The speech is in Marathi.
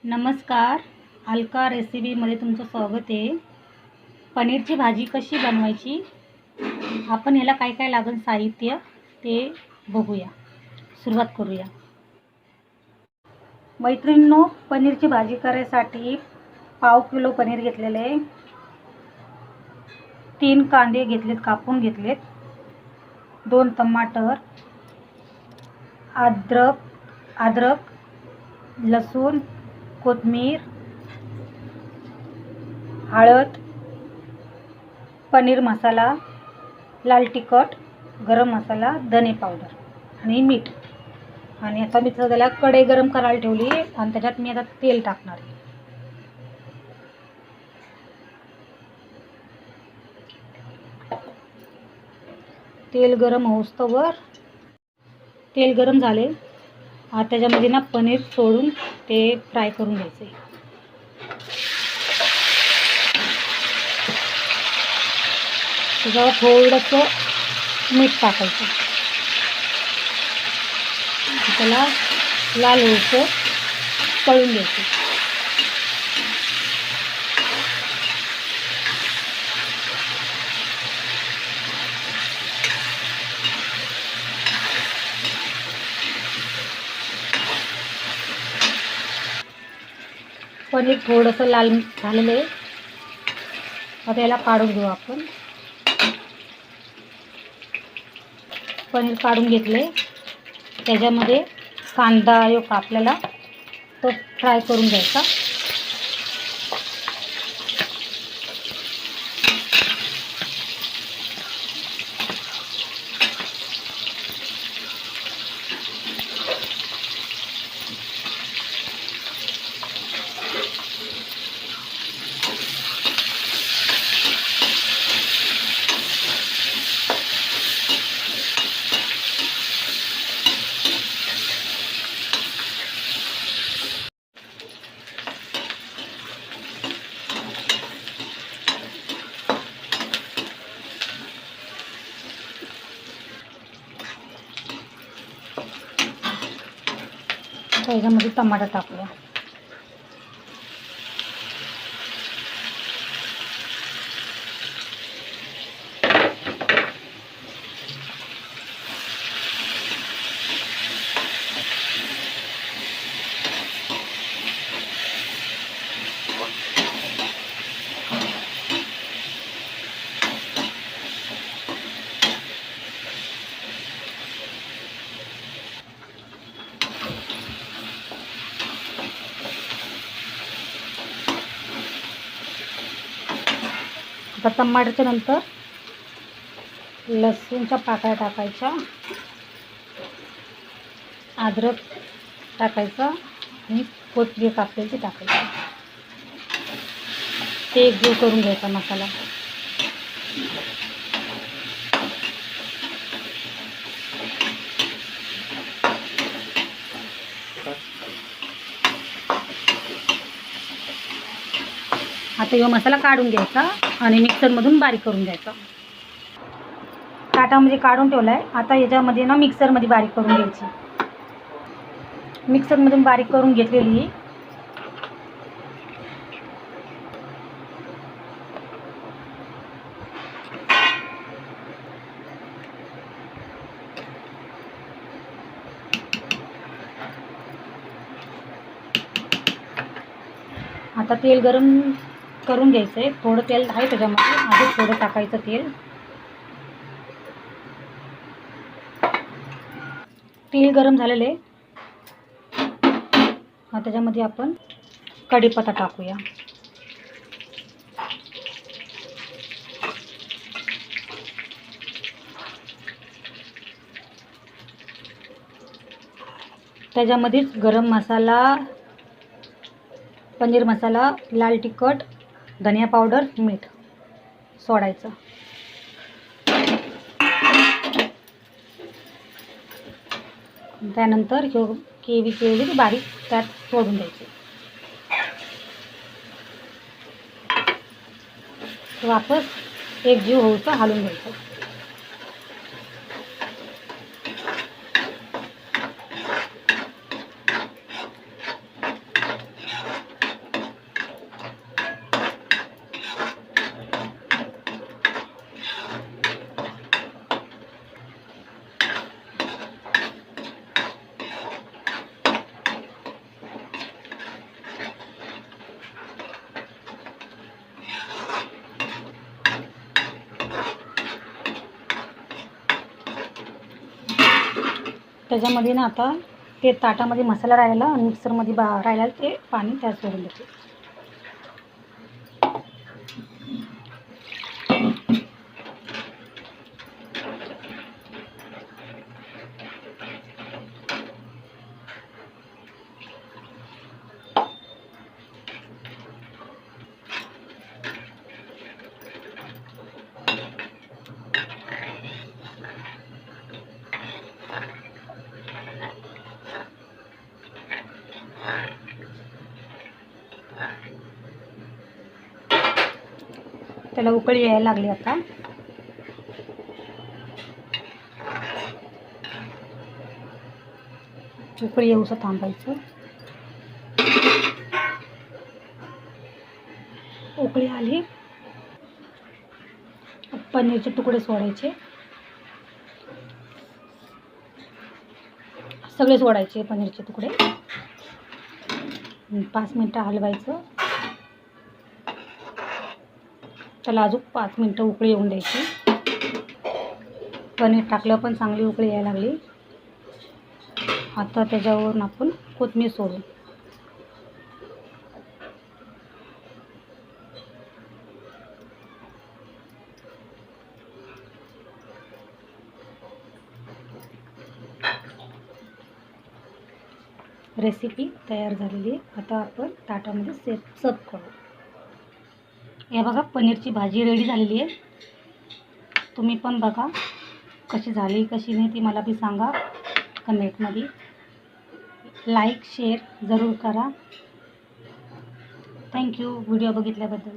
नमस्कार. अलका रेसिपीमध्ये तुमचं स्वागत आहे. पनीरची भाजी कशी बनवायची, आपण ह्याला काय काय लागेल साहित्य ते बघूया. सुरुवात करूया. मैत्रिणींनो, पनीरची भाजी करायसाठी पाव किलो पनीर घेतलेले आहे. 3 कांदे घेतलेत, कापून घेतलेत. 2 टमाटर, अद्रक, लसूण, कोथिंबीर, हळद, पनीर मसाला, लाल तिखट, गरम मसाला, धने पावडर आणि मीठ. आणि आता मी त्याला कढई गरम करायला ठेवली आणि त्याच्यात मी आता तेल टाकणार आहे. तेल गरम होऊस्तोवर तेल गरम झाले. आता त्याच्यामध्ये ना पनीर सोडून ते फ्राय करून घ्यायचे. त्याच्यावर थोडंसं मीठ टाकायचं. त्याला लाल होऊसं तळून घ्यायचं. पनीर थोडंसं लाल झालेलं आहे. आता याला काढून घेऊ आपण. पनीर काढून घेतले. त्याच्यामध्ये कांदा यो कापलेला तो फ्राय करून घ्यायचा. त्याच्यामध्ये टमाटर टाकूया. आता टमाटरच्या नंतर लसूणच्या पाकळ्या टाकायच्या, अद्रक टाकायचं आणि कोथिंबीर कापलेली टाकायची. ते एकजीव करून घ्यायचा मसाला. आता हा मसाला काढून घ्यायचा आणि मिक्सरमधून बारीक करून घ्यायचा. ताटामध्ये काढून ठेवला आहे. आता याच्यामध्ये ना मिक्सरमध्ये बारीक करून घ्यायची. मिक्सरमधून बारीक करून घेतलेली. आता तेल गरम करून घ्यायचं आहे. थोडं तेल आहे त्याच्यामध्ये, आधी थोडं टाकायचं तेल. तेल गरम झालेलं आहे. त्याच्यामध्ये आपण कढीपत्ता टाकूया. त्याच्यामध्येच गरम मसाला, पनीर मसाला, लाल तिखट, धनिया पावडर, मीठ सोडायचं. त्यानंतर केलेली बारीक त्यात सोडून द्यायची. वापस एकजीव होऊचं हलवून घ्यायचं. त्याच्यामध्ये ना आता ते ताटामध्ये मसाला राहिला आणि मिक्सरमध्ये राहिला ते पाणी त्यात सोडून देते. त्याला उकळी यायला लागली आता. उकळी येऊस थांबायचं. उकळी आली, पनीरचे तुकडे सोडायचे, सगळे सोडायचे पनीरचे तुकडे. 5 मिनटं हलवायचं. त्याला अजून 5 मिनटं उकळी येऊन द्यायची. पनीर टाकलं पण चांगली उकळी यायला लागली. आता त्याच्यावरून आपण कोथिंबीर सोडू. रेसिपी तयार झालेली आहे. आता आपण ताटामध्ये सर्व करू. हे बघा, पनीरची भाजी रेडी झालेली आहे. तुम्ही पण बघा कशी झाली कशी नाही ती मला बी सांगा कमेंटमध्ये. लाईक शेअर जरूर करा. Thank you video बघितल्याबद्दल.